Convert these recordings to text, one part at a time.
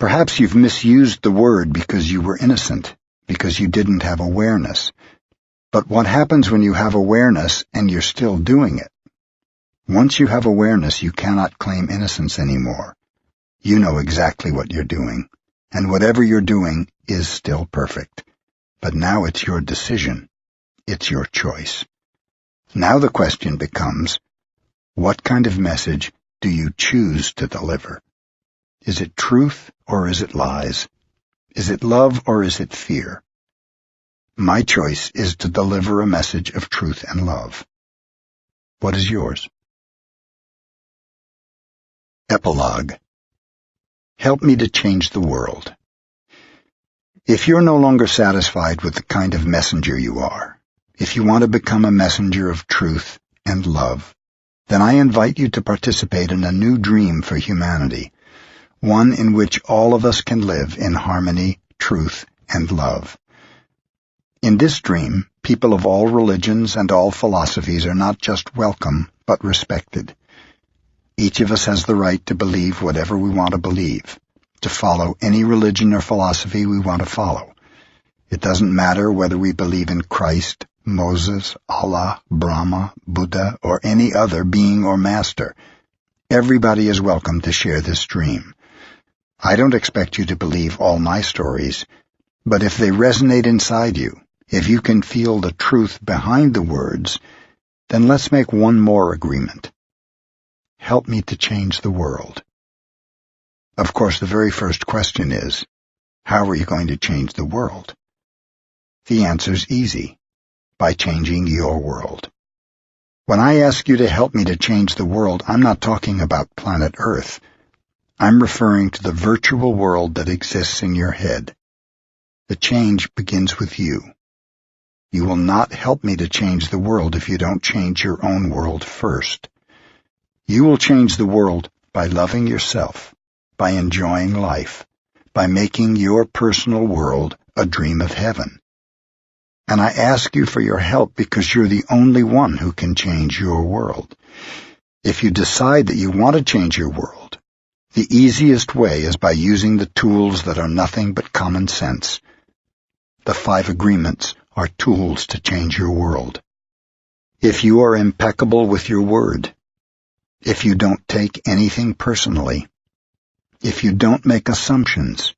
Perhaps you've misused the word because you were innocent, because you didn't have awareness. But what happens when you have awareness and you're still doing it? Once you have awareness, you cannot claim innocence anymore. You know exactly what you're doing, and whatever you're doing is still perfect. But now it's your decision. It's your choice. Now the question becomes, what kind of message do you choose to deliver? Is it truth or is it lies? Is it love or is it fear? My choice is to deliver a message of truth and love. What is yours? Epilogue. Help me to change the world. If you're no longer satisfied with the kind of messenger you are, if you want to become a messenger of truth and love, then I invite you to participate in a new dream for humanity, one in which all of us can live in harmony, truth, and love. In this dream, people of all religions and all philosophies are not just welcome, but respected. Each of us has the right to believe whatever we want to believe, to follow any religion or philosophy we want to follow. It doesn't matter whether we believe in Christ, Moses, Allah, Brahma, Buddha, or any other being or master. Everybody is welcome to share this dream. I don't expect you to believe all my stories, but if they resonate inside you, if you can feel the truth behind the words, then let's make one more agreement. Help me to change the world. Of course, the very first question is, how are you going to change the world? The answer's easy, by changing your world. When I ask you to help me to change the world, I'm not talking about planet Earth. I'm referring to the virtual world that exists in your head. The change begins with you. You will not help me to change the world if you don't change your own world first. You will change the world by loving yourself, by enjoying life, by making your personal world a dream of heaven. And I ask you for your help because you're the only one who can change your world. If you decide that you want to change your world, the easiest way is by using the tools that are nothing but common sense. The 5 agreements are tools to change your world. If you are impeccable with your word, if you don't take anything personally, if you don't make assumptions,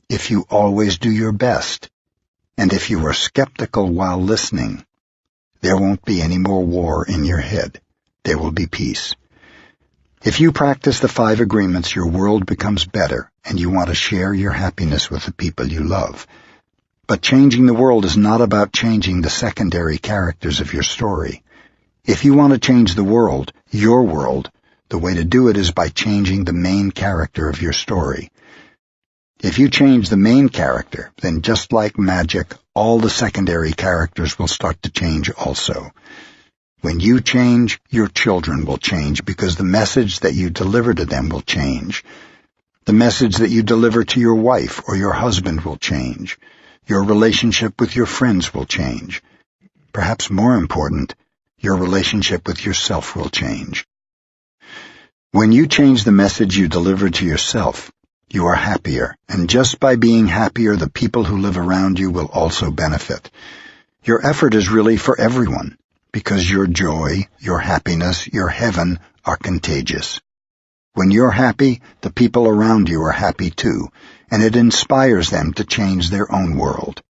if you always do your best, and if you are skeptical while listening, there won't be any more war in your head. There will be peace. If you practice the 5 agreements, your world becomes better, and you want to share your happiness with the people you love. But changing the world is not about changing the secondary characters of your story. If you want to change the world, your world, the way to do it is by changing the main character of your story. If you change the main character, then just like magic, all the secondary characters will start to change also. When you change, your children will change because the message that you deliver to them will change. The message that you deliver to your wife or your husband will change. Your relationship with your friends will change. Perhaps more important, your relationship with yourself will change. When you change the message you deliver to yourself, you are happier, and just by being happier, the people who live around you will also benefit. Your effort is really for everyone, because your joy, your happiness, your heaven are contagious. When you're happy, the people around you are happy too, and it inspires them to change their own world.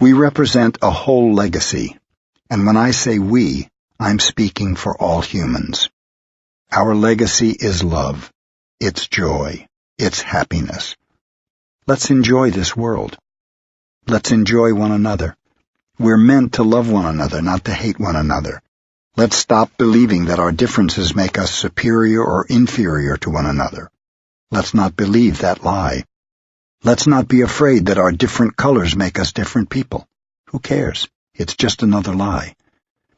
We represent a whole legacy, and when I say we, I'm speaking for all humans. Our legacy is love, it's joy, it's happiness. Let's enjoy this world. Let's enjoy one another. We're meant to love one another, not to hate one another. Let's stop believing that our differences make us superior or inferior to one another. Let's not believe that lie. Let's not be afraid that our different colors make us different people. Who cares? It's just another lie.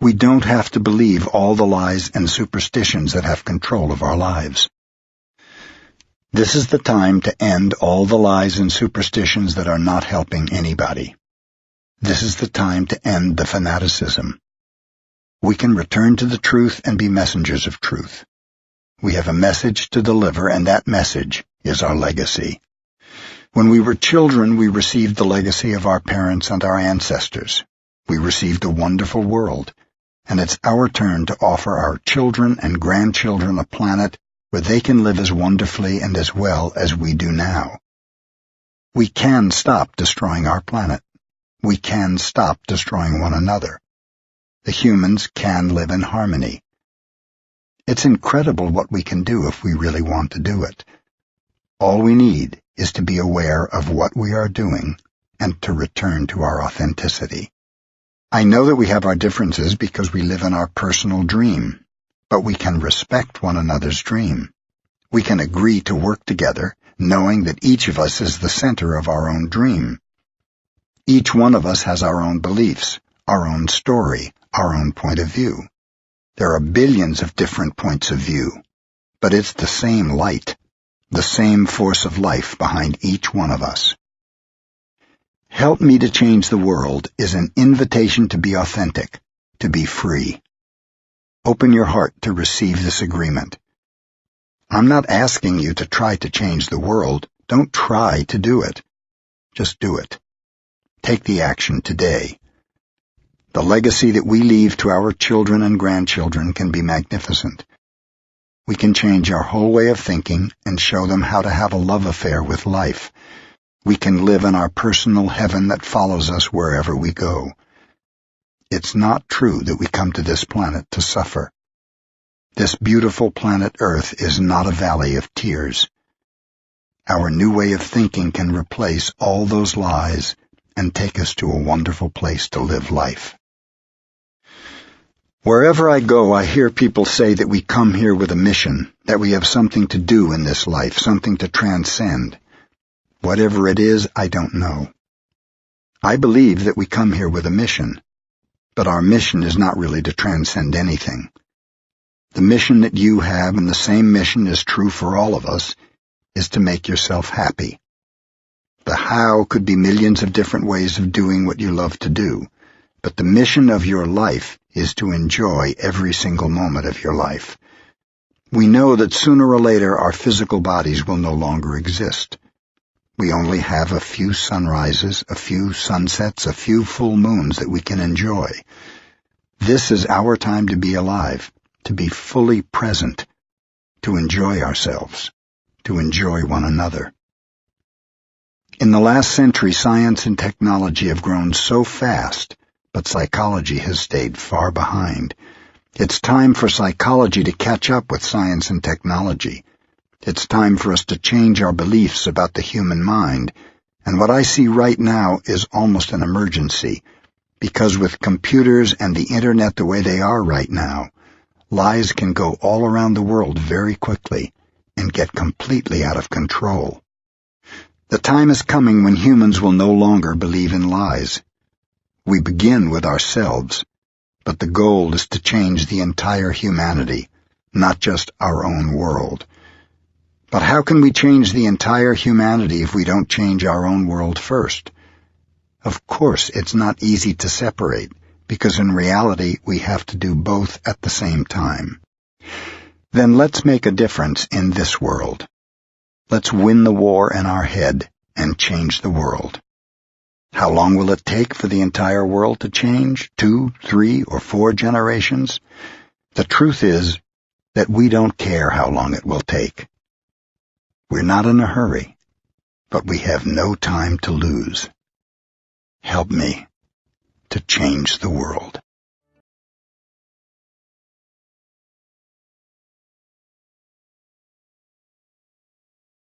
We don't have to believe all the lies and superstitions that have control of our lives. This is the time to end all the lies and superstitions that are not helping anybody. This is the time to end the fanaticism. We can return to the truth and be messengers of truth. We have a message to deliver, and that message is our legacy. When we were children, we received the legacy of our parents and our ancestors. We received a wonderful world, and it's our turn to offer our children and grandchildren a planet where they can live as wonderfully and as well as we do now. We can stop destroying our planet. We can stop destroying one another. The humans can live in harmony. It's incredible what we can do if we really want to do it. All we need is to be aware of what we are doing and to return to our authenticity. I know that we have our differences because we live in our personal dream, but we can respect one another's dream. We can agree to work together, knowing that each of us is the center of our own dream. Each one of us has our own beliefs, our own story, our own point of view. There are billions of different points of view, but it's the same light, the same force of life behind each one of us. Help Me to Change the World is an invitation to be authentic, to be free. Open your heart to receive this agreement. I'm not asking you to try to change the world. Don't try to do it. Just do it. Take the action today. The legacy that we leave to our children and grandchildren can be magnificent. We can change our whole way of thinking and show them how to have a love affair with life. We can live in our personal heaven that follows us wherever we go. It's not true that we come to this planet to suffer. This beautiful planet Earth is not a valley of tears. Our new way of thinking can replace all those lies and take us to a wonderful place to live life. Wherever I go, I hear people say that we come here with a mission, that we have something to do in this life, something to transcend. Whatever it is, I don't know. I believe that we come here with a mission, but our mission is not really to transcend anything. The mission that you have, and the same mission is true for all of us, is to make yourself happy. The how could be millions of different ways of doing what you love to do, but the mission of your life is to enjoy every single moment of your life. We know that sooner or later our physical bodies will no longer exist. We only have a few sunrises, a few sunsets, a few full moons that we can enjoy. This is our time to be alive, to be fully present, to enjoy ourselves, to enjoy one another. In the last century, science and technology have grown so fast, but psychology has stayed far behind. It's time for psychology to catch up with science and technology. It's time for us to change our beliefs about the human mind, and what I see right now is almost an emergency, because with computers and the internet the way they are right now, lies can go all around the world very quickly and get completely out of control. The time is coming when humans will no longer believe in lies. We begin with ourselves, but the goal is to change the entire humanity, not just our own world. But how can we change the entire humanity if we don't change our own world first? Of course, it's not easy to separate, because in reality we have to do both at the same time. Then let's make a difference in this world. Let's win the war in our head and change the world. How long will it take for the entire world to change? 2, 3, or 4 generations? The truth is that we don't care how long it will take. We're not in a hurry, but we have no time to lose. Help me to change the world.